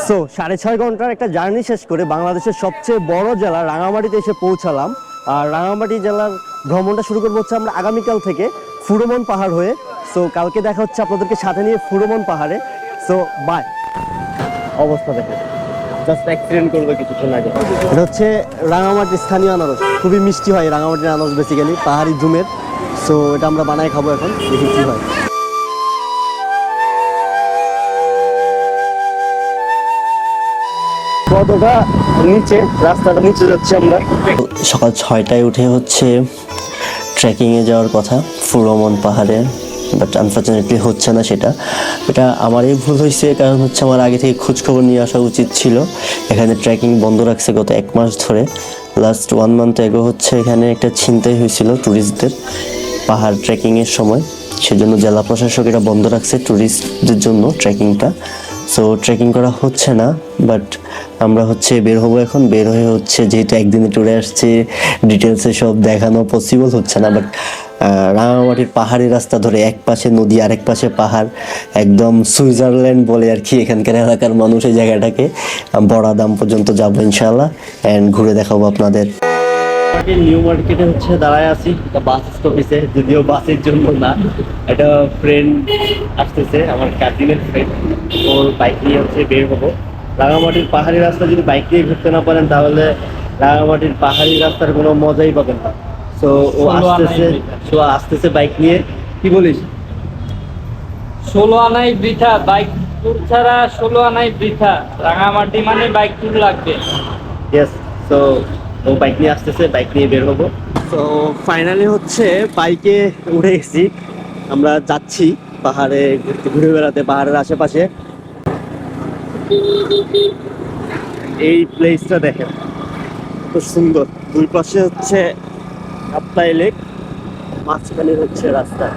So 6.5 ঘন্টার একটা journey শেষ করে বাংলাদেশের সবচেয়ে বড় জেলা রাঙামাটিতে এসে পৌঁছালাম। আর রাঙামাটি জেলার ভ্রমণটা শুরু করবো হচ্ছে আমরা আগামীকাল থেকে ফুরোমন পাহাড় হয়ে। সো কালকে দেখা হচ্ছে আপনাদেরকে সাথে নিয়ে ফুরোমন পাহাড়ে। So bye. অবস্থা দেখে জাস্ট অ্যাক্সিডেন্ট করবে কিছুক্ষণ আগে। এটা হচ্ছে রাঙামাটির স্থানীয় আনারস, খুবই মিষ্টি হয় রাঙামাটির আনারস বেসিক্যালি পাহাড়ি জুমের। সো এটা আমরা বানাই খাবো, এখন দেখি কি হয়। কতটা নিচে, রাস্তাটা নিচে যাচ্ছি আমরা। সকাল 6টায় উঠে হচ্ছে ট্রেকিংয়ে যাওয়ার কথা ফুরোমন পাহাড়ে, বাট আনফর্চুনেটলি হচ্ছে না সেটা। এটা আমারই ভুল হয়েছে, কারণ হচ্ছে আমার আগে থেকে খোঁজখবর নিয়ে আসা উচিত ছিল। এখানে ট্রেকিং বন্ধ রাখছে গত 1 মাস ধরে। লাস্ট 1 মান্থ এগো হচ্ছে এখানে একটা ছিনতাই হয়েছিল ট্যুরিস্টদের পাহাড় ট্রেকিংয়ের সময়, সেজন্য জেলা প্রশাসক এটা বন্ধ রাখছে ট্যুরিস্টদের জন্য ট্রেকিংটা। সো ট্রেকিং করা হচ্ছে না, বাট আমরা হচ্ছে বের হবো এখন। বের হয়ে হচ্ছে যেহেতু একদিনে ট্যুরে আসছি, ডিটেলসে সব দেখানো পসিবল হচ্ছে না, বাট রাঙামাটির পাহাড়ি রাস্তা ধরে এক পাশে নদী আর এক পাশে পাহাড়, একদম সুইজারল্যান্ড বলে আর কি এখানকার এলাকার মানুষ এই জায়গাটাকে। বড়াদাম পর্যন্ত যাবো ইনশাআল্লাহ, অ্যান্ড ঘুরে দেখাবো আপনাদের। নিউ মার্কেটে হচ্ছে দাঁড়ায় আছি বাস স্টপেজে, যদিও বাসের জন্য না, এটা ফ্রেন্ড আসতেছে, আমার কাজিনের ফ্রেন্ড, ওর বাইক নিয়ে হচ্ছে বের হবো। রাঙামাটির পাহাড়ি রাস্তা যদি বাইক নিয়ে ঘুরতে না পারেন তাহলে রাঙামাটির পাহাড়ি রাস্তার কোনো মজাই পাবেন না। সো ও আসতেছে বাইক নিয়ে। কি বলিস? 16 আনাই বৃথা, বাইক ট্যুর ছাড়া 16 আনাই বৃথা। রাঙামাটি মানে বাইক ট্যুর লাগবে। ইয়েস। সো ও বাইক নিয়ে আসতেছে, বাইক নিয়ে বের হবো। তো ফাইনালি হচ্ছে বাইকে উঠে গেছি, আমরা যাচ্ছি পাহাড়ে ঘুরে বেড়াতে পাহাড়ের আশেপাশে। এই প্লেসটা দেখেন খুব সুন্দর, দুই পাশে হচ্ছে কাপ্তাই লেক, মাঝখানে হচ্ছে রাস্তা।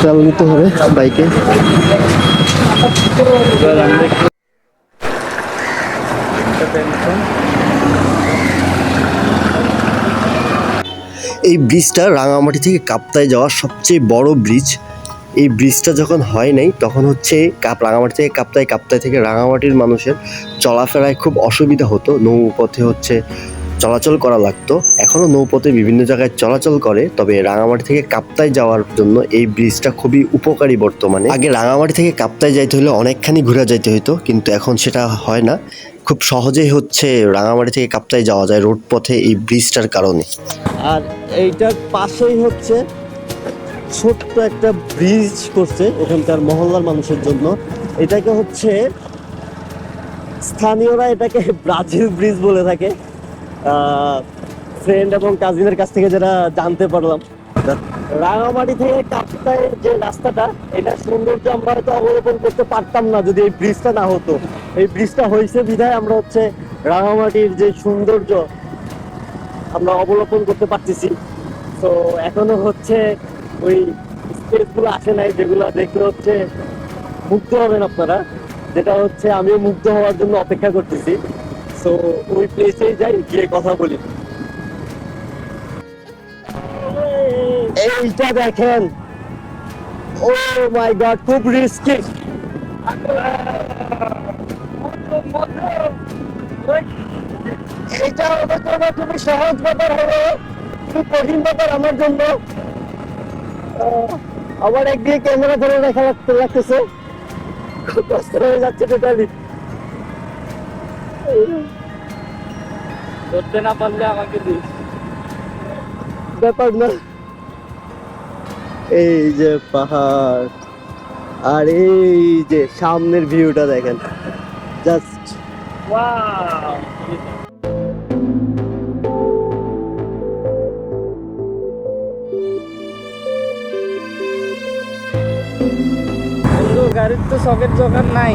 তেল নিতে হবে বাইকে। এই ব্রিজটা রাঙামাটি থেকে কাপ্তাই যাওয়ার সবচেয়ে বড় ব্রিজ। এই ব্রিজটা যখন হয় নাই তখন হচ্ছে রাঙামাটি থেকে কাপ্তাই, কাপ্তাই থেকে রাঙামাটির মানুষের চলাফেরায় খুব অসুবিধা হতো, নৌপথে হচ্ছে চলাচল করা লাগতো। এখনও নৌপথে বিভিন্ন জায়গায় চলাচল করে, তবে রাঙামাটি থেকে কাপ্তাই যাওয়ার জন্য এই ব্রিজটা খুবই উপকারী বর্তমানে। আগে রাঙামাটি থেকে কাপ্তাই যাইতে হলে অনেকখানি ঘুরে যাইতে হতো, কিন্তু এখন সেটা হয় না, খুব সহজেই হচ্ছে রাঙামাটি থেকে কাপ্তাই যাওয়া যায় রোড পথে এই ব্রিজটার কারণে। আর এইটার পাশেই হচ্ছে ছোট্ট একটা ব্রিজ করছে ওখানকার মহল্লার মানুষের জন্য। এটাকে হচ্ছে স্থানীয়রা এটাকে ব্রাজিল ব্রিজ বলে থাকে, ফ্রেন্ড এবং কাজিনের কাছ থেকে যেটা জানতে পারলাম। রাঙামাটি থেকে কাপ্তাই যে রাস্তাটা, এটা সৌন্দর্য আমরা হয়তো অবলোকন করতে পারতাম না যদি এই ব্রিজটা না হতো। এই ব্রিজটা হয়েছে বিধায় আমরা হচ্ছে রাঙামাটির যে সৌন্দর্য আমরা অবলোকন করতে পারতেছি। তো এখনো হচ্ছে ওই স্পেসগুলো আসে নাই যেগুলো দেখলে হচ্ছে মুগ্ধ হবেন আপনারা, যেটা হচ্ছে আমিও মুগ্ধ হওয়ার জন্য অপেক্ষা করতেছি। তো ওই প্লেসেই যাই, গিয়ে কথা বলি। এইটা দেখেন, ও মাই গড, খুব রিস্কি। এটা আমার জন্য খুবই সহজ ব্যাপার হবে, খুব কঠিন ব্যাপার আমার জন্য। আবার একদিকে ক্যামেরা ধরে রাখা লাগতেছে, কষ্ট হয়ে যাচ্ছে টোটালি। ধরতে না পারলে আমাকে দিস। ব্যাপার না। এই যে পাহাড়, আর এই যে সামনের ভিউটা দেখেন, জাস্ট ওয়াও। গাড়ির তো শখের দোকান নাই,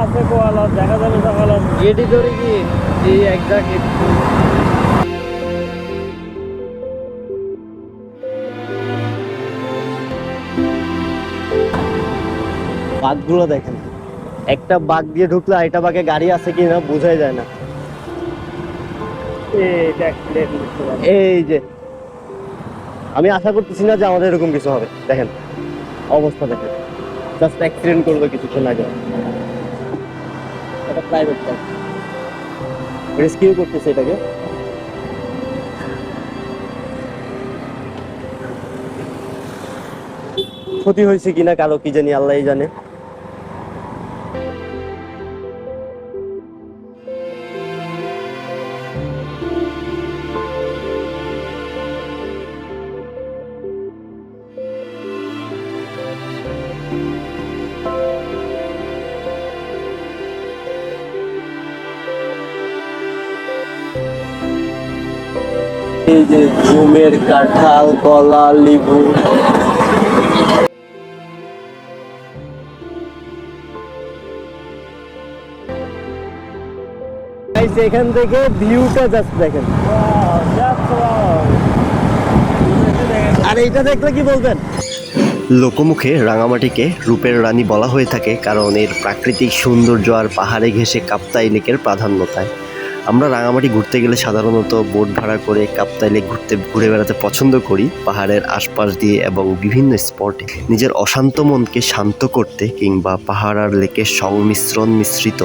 আছে কোয়ালা দেখা যাবে সকালে গেটি ধরে কি এই একজাক্ট। বাঘগুলো দেখেন, একটা বাঘ দিয়ে ঢুকলে আরেকটা বাঘে গাড়ি আছে কিনা বোঝাই যায় না। এই যে আমি আশা করতেছি না যে আমাদের এরকম কিছু হবে। দেখেন অবস্থা, দেখেন জাস্ট অ্যাক্সিডেন্ট করলো কিছুক্ষণ আগে। এটা প্রাইভেট কার, রেস্কিউ করতেছে এটাকে। ক্ষতি হয়েছে কিনা কারো কি জানি, আল্লাহই জানে। এই যে জুমের কাঁঠাল, কলা, লেবু। এখান থেকে ভিউটা জাস্ট দেখেন। আর এইটা দেখলে কি বলবেন? লোকমুখে রাঙামাটিকে রূপের রানী বলা হয়ে থাকে কারণ এর প্রাকৃতিক সৌন্দর্য আর পাহাড়ে ঘেঁষে কাপ্তাই লেকের প্রাধান্যতায়। আমরা রাঙামাটি ঘুরতে গেলে সাধারণত বোট ভাড়া করে কাপ্তাই লেক ঘুরে বেড়াতে পছন্দ করি পাহাড়ের আশপাশ দিয়ে এবং বিভিন্ন স্পটে। নিজের অশান্ত মনকে শান্ত করতে কিংবা পাহাড় আর লেকের সংমিশ্রণ মিশ্রিত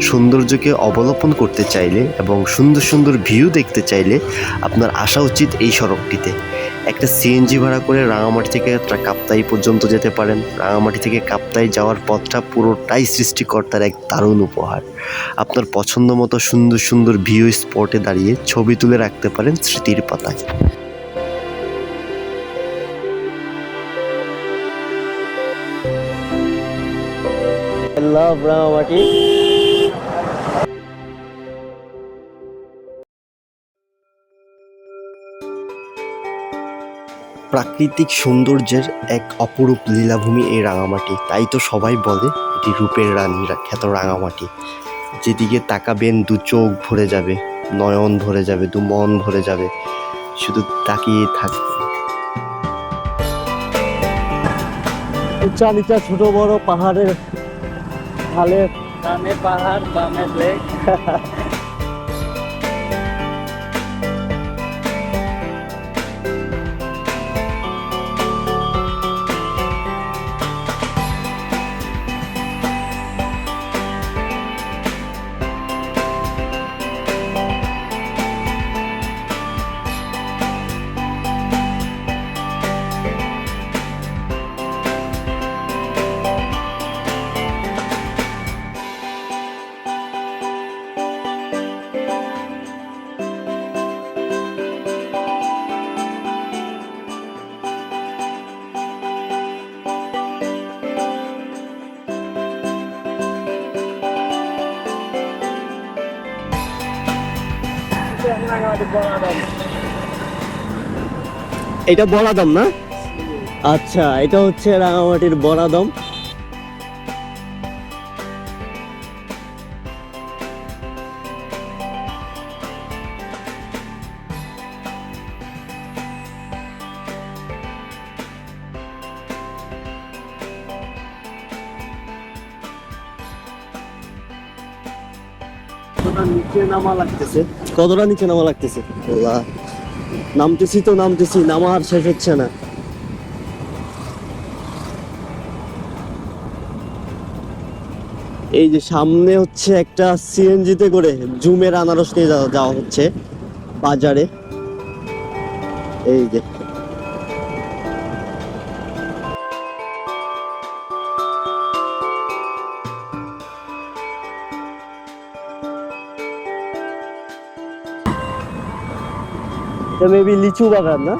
সৌন্দর্যকে অবলোকন করতে চাইলে এবং সুন্দর সুন্দর ভিউ দেখতে চাইলে আপনার আসা উচিত এই সড়কটিতে। একটা সিএনজি ভাড়া করে রাঙামাটি থেকে কাপ্তাই পর্যন্ত যেতে পারেন। রাঙামাটি থেকে কাপ্তাই যাওয়ার পথটা পুরোটাই সৃষ্টিকর্তার এক দারুণ উপহার। আপনার পছন্দ মতো সুন্দর সুন্দর ভিউ স্পটে দাঁড়িয়ে ছবি তুলে রাখতে পারেন স্মৃতির পাতায়। লাভ রাঙামাটি। প্রাকৃতিক সৌন্দর্যের এক অপরূপ লীলাভূমি এই রাঙামাটি। তাই তো সবাই বলে এটি রূপের রানী খ্যাত রাঙামাটি। যেদিকে তাকাবেন দু চোখ ভরে যাবে, নয়ন ভরে যাবে, দু মন ভরে যাবে, শুধু তাকিয়ে থাকবে। উঁচা নিচা ছোট বড় পাহাড়ের ঢালে, ডানে পাহাড় বামে লেক। এটা বড়াদম না? আচ্ছা, এটা হচ্ছে রাঙামাটির বড়াদম। নিচে নামা লাগতেছে, কতটা নিচে নামা লাগতেছে। নামতেছি তো নামতেছি, নামা আর শেষ হচ্ছে না। এই যে সামনে হচ্ছে একটা সিএনজিতে করে জুমের আনারস নিয়ে যাওয়া হচ্ছে বাজারে। এই যে এটা মেবি লিচু বাগান না?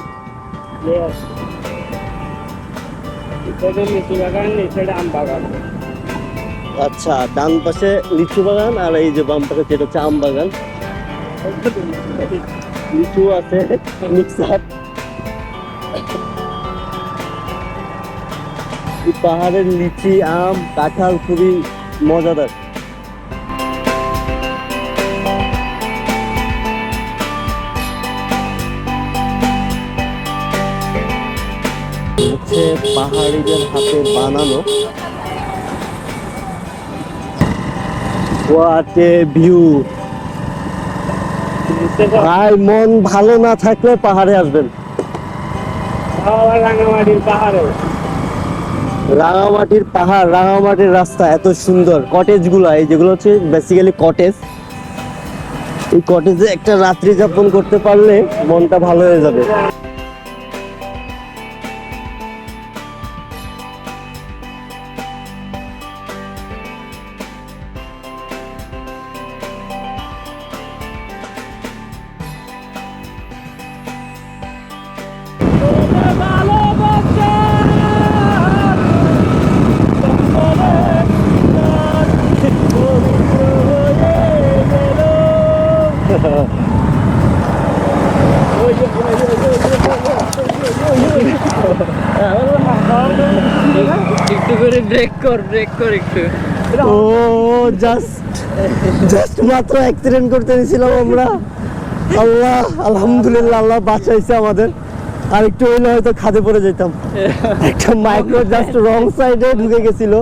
লিচু বাগান, এই সাইডে আম বাগান। আচ্ছা, ডান পাশে লিচু বাগান আর এই যে বাম পাশে যেটা হচ্ছে আম বাগান। লিচু আছে মিক্সার। পাহাড়ের লিচি, আম, কাঁঠাল খুবই মজাদার। হচ্ছে পাহাড়িদের হাতে বানানো হোয়াট এ ভিউ। ভাই মন ভালো না থাকলে পাহাড়ে আসবেন। রাঙামাটির পাহাড়ে, রাঙামাটির পাহাড়, রাঙামাটির রাস্তা এত সুন্দর। কটেজ গুলা, এই যেগুলো হচ্ছে বেসিক্যালি কটেজ, এই কটেজে একটা রাত্রি যাপন করতে পারলে মনটা ভালো হয়ে যাবে। একটু করে ব্রেক কর একটু। ও জাস্ট মাত্র অ্যাক্সিডেন্ট করতে নিয়েছিলাম আমরা। আল্লাহ, আলহামদুলিল্লাহ, আল্লাহ বাঁচাইছে আমাদের। আর একটু হইলে হয়তো খাদে পড়ে যেতাম। একটা মাইক্রো জাস্ট রং সাইডে ঢুকে গেছিল।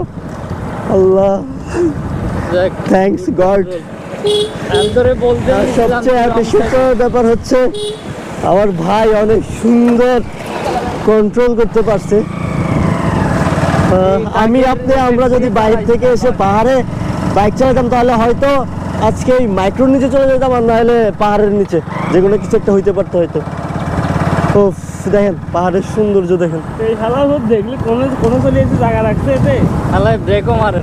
আল্লাহ, থ্যাঙ্কস গড। সবচেয়ে অ্যাপ্রিশিয়েট করার ব্যাপার হচ্ছে আমার ভাই অনেক সুন্দর কন্ট্রোল করতে পারছে। আমরা যদি বাইরে থেকে এসে পাহাড়ে বাইক চালাতাম তাহলে হয়তো আজকে এই মাইক্রোর নিচে চলে যেতাম, আর নাহলে পাহাড়ের নিচে যে কোনো কিছু একটা হইতে পারতো হয়তো। ও দেখেন পাহাড়ের সৌন্দর্য দেখেন। এই হালা দেখলি কোনো চলে এসে জায়গা রাখছে এতে হালায় ব্রেকও মারে।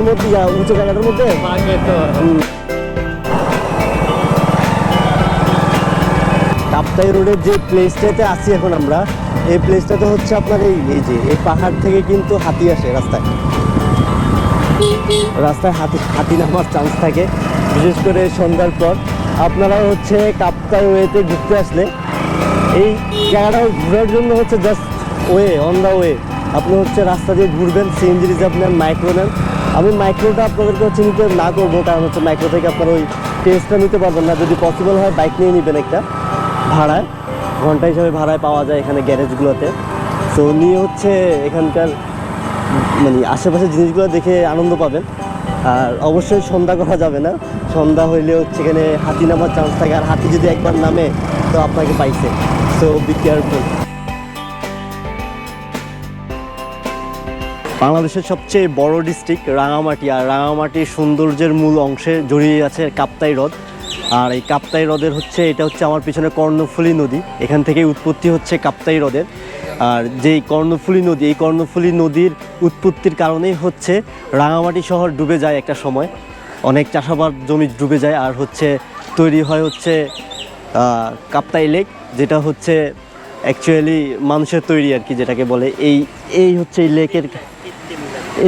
মধ্যে উঁচু জায়গাটার মধ্যে কাপ্তাই রোডের যে প্লেসটাতে আছি এখন আমরা, এই প্লেসটাতে হচ্ছে আপনার এই যে এই পাহাড় থেকে কিন্তু হাতি আসে রাস্তায় হাতি নামার চান্স থাকে, বিশেষ করে সন্ধ্যার পর। আপনারা হচ্ছে কাপ্তাই ওয়েতে ঘুরতে আসলে এই জায়গাটা ঘোরার জন্য হচ্ছে জাস্ট অন দ্য ওয়ে আপনি হচ্ছে রাস্তা দিয়ে ঘুরবেন। সিএনজি রিজার্ভ নেন, মাইক্রো নেন। আমি মাইক্রোটা আপনাদেরকে হচ্ছে নিতে না করবো, কারণ হচ্ছে মাইক্রো থেকে আপনার ওই টেস্টটা নিতে পারবেন না। যদি পসিবল হয় বাইক নিয়ে নেবেন একটা ভাড়ায়, ঘন্টা হিসাবে ভাড়ায় পাওয়া যায় এখানে গ্যারেজগুলোতে। তো নিয়ে হচ্ছে এখানকার মানে আশেপাশের জিনিসগুলো দেখে আনন্দ পাবেন। আর অবশ্যই সন্ধ্যা করা যাবে না, সন্ধ্যা হইলে হচ্ছে এখানে হাতি নামার চান্স থাকে, আর হাতি যদি একবার নামে তো আপনাকে পাইছে। So be careful. বাংলাদেশের সবচেয়ে বড় ডিস্ট্রিক্ট রাঙামাটি, আর রাঙামাটির সৌন্দর্যের মূল অংশে জড়িয়ে আছে কাপ্তাই হ্রদ। আর এই কাপ্তাই হ্রদের এটা হচ্ছে আমার পিছনে কর্ণফুলী নদী, এখান থেকে উৎপত্তি হচ্ছে কাপ্তাই হ্রদের। আর যেই কর্ণফুলী নদী, এই কর্ণফুলী নদীর উৎপত্তির কারণেই হচ্ছে রাঙামাটি শহর ডুবে যায় একটা সময়, অনেক চাষাবাদ জমি ডুবে যায়। আর তৈরি হয় কাপ্তাই লেক, যেটা হচ্ছে অ্যাকচুয়ালি মানুষের তৈরি আর কি, যেটাকে বলে এই হচ্ছে এই লেকের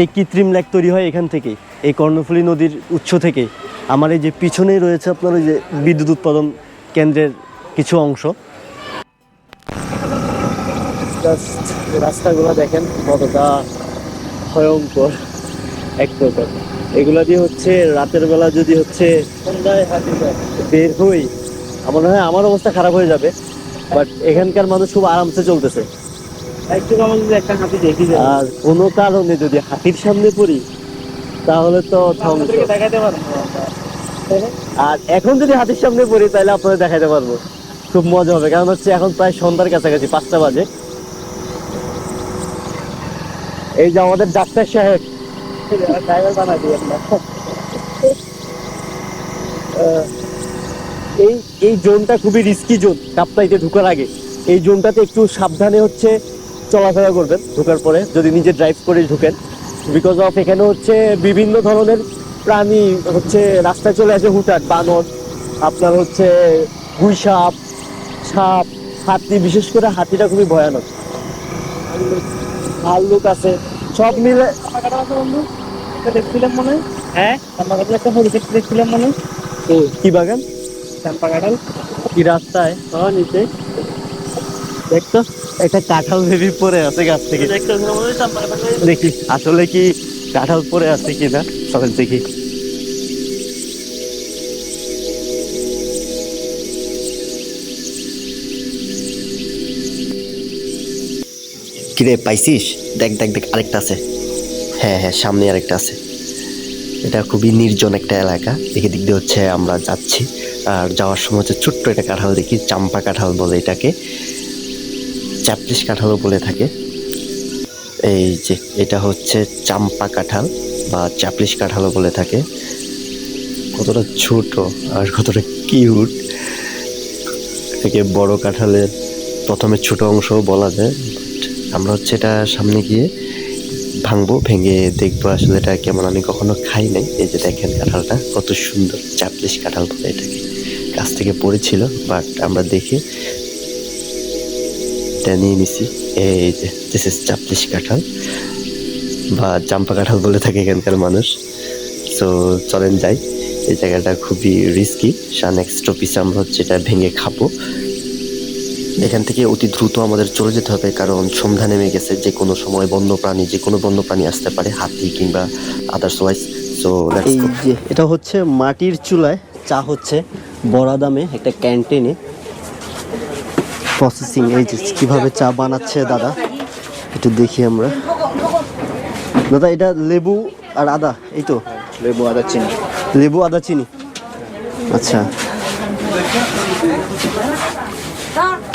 এই কৃত্রিম লেক তৈরি হয় এখান থেকেই, এই কর্ণফুলী নদীর উৎস থেকে। আমার এই যে পিছনেই রয়েছে আপনার ওই যে বিদ্যুৎ উৎপাদন কেন্দ্রের কিছু অংশ। জাস্ট রাস্তাগুলো দেখেন কতটা ভয়ঙ্কর এক প্রকার। এগুলা দিয়ে রাতের বেলা যদি সন্ধ্যায় হাঁটি বের হই, আমার মনে হয় আমার অবস্থা খারাপ হয়ে যাবে। বাট এখানকার মানুষ খুব আরামসে চলতেছে। একটা হাতি দেখি আর কোনো কারণে যদি হাতির সামনে পড়ি তাহলে তো দেখাতে পারবো। আর এখন যদি হাতির সামনে পড়ি তাহলে আপনাদের দেখাতে পারবো, খুব মজা হবে। কারণ এখন প্রায় সন্ধ্যার কাছাকাছি, 5টা বাজে। এই যে আমাদের ডাক্তার সাহেব, ড্রাইভার বানাই দিই আমরা। এই জোনটা খুবই রিস্কি জোন। কাপ্তাইতে ঢোকার আগে এই জোনটাতে একটু সাবধানে চলাফেরা করবেন। ঢোকার পরে যদি নিজে ড্রাইভ করে ঢুকেন, বিকজ অফ এখানে বিভিন্ন ধরনের প্রাণী রাস্তায় চলে আসে হুটহাট। বানর, আপনার গুইসাপ, সাপ, হাতি, বিশেষ করে হাতিটা খুবই ভয়ানক। ভাল্লুক আছে, সব মিলে। বন্ধু দেখছিলাম মনে হয়, হ্যাঁ একটা পরিচিত দেখছিলাম মনে হয়। কি বাগান? চাম্পা কাঁঠাল। কি রাস্তায়? নিচে দেখতো একটা কাঁঠাল বেবি পড়ে আছে গাছ থেকে, দেখি আসলে কি কাঁঠাল পড়ে আছে কিনা, সবাই দেখি। কিরে পাইছিস? দেখ দেখ দেখ, আরেকটা আছে। হ্যাঁ হ্যাঁ, সামনে আরেকটা আছে। এটা খুবই নির্জন একটা এলাকা, দেখে দিক দিয়ে হচ্ছে আমরা যাচ্ছি। আর যাওয়ার সময় হচ্ছে ছোট্ট একটা কাঁঠাল দেখি, চাম্পা কাঁঠাল বলে এটাকে, চ্যাপলিশ কাঁঠালও বলে থাকে। এই যে এটা হচ্ছে চাম্পা কাঁঠাল বা চ্যাপলিশ কাঁঠালও বলে থাকে। কতটা ছোট আর কতটা কিউট। এটাকে বড় কাঁঠালের প্রথমে ছোট অংশও বলা যায়। আমরা হচ্ছে এটা সামনে গিয়ে ভাঙবো, ভেঙে দেখবো আসলে এটা কেমন। আমি কখনো খাই নাই। এই যে দেখেন কাঁঠালটা কত সুন্দর, চ্যাপলিশ কাঁঠাল বলে এটাকে। গাছ থেকে পড়েছিল, বাট আমরা দেখে এটা নিয়ে নিছি। এই যে দিস ইজ চ্যাপলিশ কাঁঠাল বা চাম্পা কাঁঠাল বলে থাকে এখানকার মানুষ। সো চলেন যাই। এই জায়গাটা খুবই রিস্কি। নেক্সট স্টপেজে আমরা হচ্ছে এটা ভেঙে খাবো। এখান থেকে অতি দ্রুত আমাদের চলে যেতে হবে, কারণ সন্ধ্যা নেমে গেছে। যে কোনো সময় যে কোনো বন্যপ্রাণী আসতে পারে, হাতি কিংবা আদার্সওয়াইজ। সো এই যে এটা হচ্ছে মাটির চুলায় চা হচ্ছে বড়া দামে একটা ক্যান্টিনে প্রসেসিং। এই যে কিভাবে চা বানাচ্ছে দাদা, একটু দেখি আমরা। দাদা এটা লেবু আর আদা, এই তো? লেবু আদা চিনি। লেবু আদা চিনি, আচ্ছা।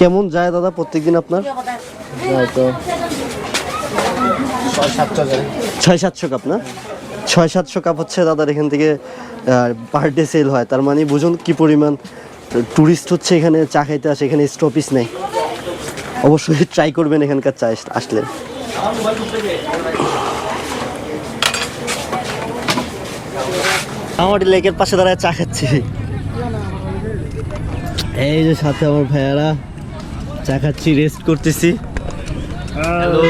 কেমন যায় দাদা প্রত্যেকদিন আপনার? হয়তো 600-700 কাপ না? 600-700 কাপ হচ্ছে দাদার এখান থেকে পার ডে সেল হয়। তার মানে বুঝুন কি পরিমাণ টুরিস্ট হচ্ছে এখানে চা খাইতে আসে। এখানে স্টপিস নেই। অবশ্যই ট্রাই করবেন এখানকার চা আসলে। আমার লেকের পাশে দাঁড়ায় চা খাচ্ছি। এই যে সাথে আমার ভাইয়ারা চা খাচ্ছি, রেস্ট করতেছি। হ্যালো।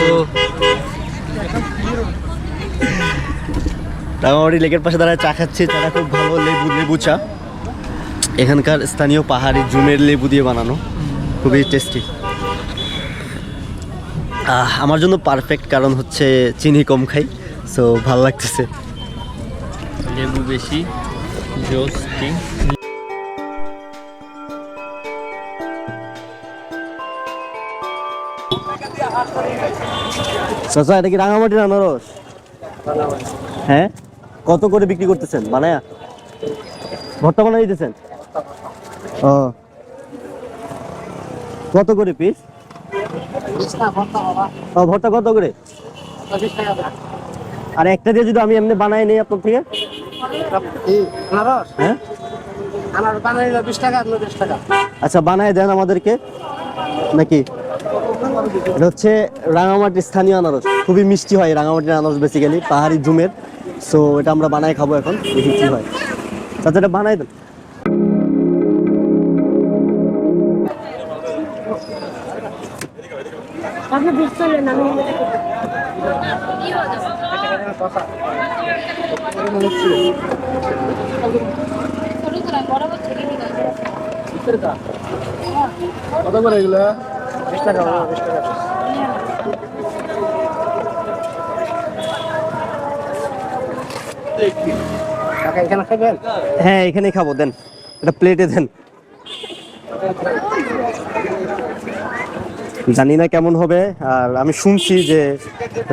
রাঙামাটি লেকের পাশে দাঁড়ায় চা খাচ্ছি। চাটা খুব ভালো, লেবু চা, এখানকার স্থানীয় পাহাড়ি জুমের লেবু দিয়ে বানানো, খুবই টেস্টি। আমার জন্য পারফেক্ট, কারণ হচ্ছে চিনি কম খাই, সো ভালো লাগতেছে। লেবু বেশি, জোস টি। চাচা এটা কি রাঙামাটির আনারস? হ্যাঁ, কত করে বিক্রি করতেছেন বানায়া? ভর্তা বানাই দিতেছেন? ও, কত করে পিস? ও, ভর্তা কত করে? আর একটা দিয়ে যদি আমি এমনি বানাই নেই আপনার থেকে? হ্যাঁ, আচ্ছা বানাই দেন আমাদেরকে নাকি? এটা হচ্ছে রাঙামাটির স্থানীয় আনারস, খুবই মিষ্টি হয় রাঙামাটির আনারস, বেসিক্যালি পাহাড়ি জুমের। সো এটা আমরা বানাই খাবো এখন, দেখি কি হয়। আচ্ছা এটা বানাই দেন। কত করে এগুলো? 20 টাকা। 20 টাকা। এখানে খাবেন? হ্যাঁ এখানেই খাবো, দেন এটা প্লেটে দেন। জানি না কেমন হবে। আর আমি শুনছি যে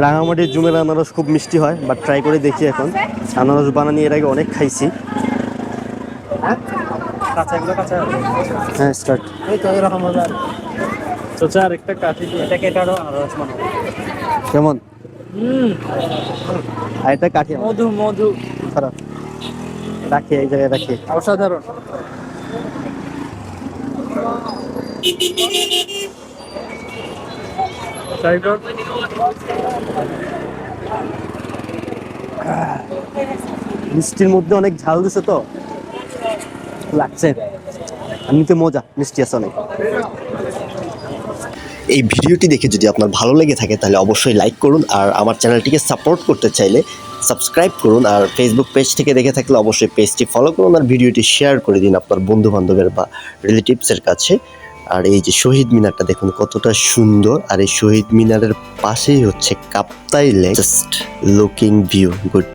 রাঙামাটির জুমের আনারস খুব মিষ্টি হয়, বাট ট্রাই করে দেখি এখন। আনারস বানানি এর আগে অনেক খাইছি। হ্যাঁ স্টার্ট। এই তো এরকম হবে। চাচা আর একটা কাঠি দিয়ে এটা কেটারও আনারস বানাবো। কেমন? আর এটা কাঠি মধু খারাপ, রাখি এই জায়গায় রাখি। অসাধারণ। মিষ্টির মধ্যে অনেক ঝাল দিছে তো লাগছে, এমনিতে মজা, মিষ্টি আছে অনেক। এই ভিডিওটি দেখে যদি আপনার ভালো লেগে থাকে তাহলে অবশ্যই লাইক করুন, আর আমার চ্যানেলটিকে সাপোর্ট করতে চাইলে সাবস্ক্রাইব করুন, আর ফেসবুক পেজ থেকে দেখে থাকলে অবশ্যই পেজটি ফলো করুন, আর ভিডিওটি শেয়ার করে দিন আপনার বন্ধু বান্ধবের বা রিলেটিভসের কাছে। আর এই যে শহীদ মিনারটা দেখুন কতটা সুন্দর, আর এই শহীদ মিনারের পাশেই হচ্ছে Kaptai lake, just looking view good.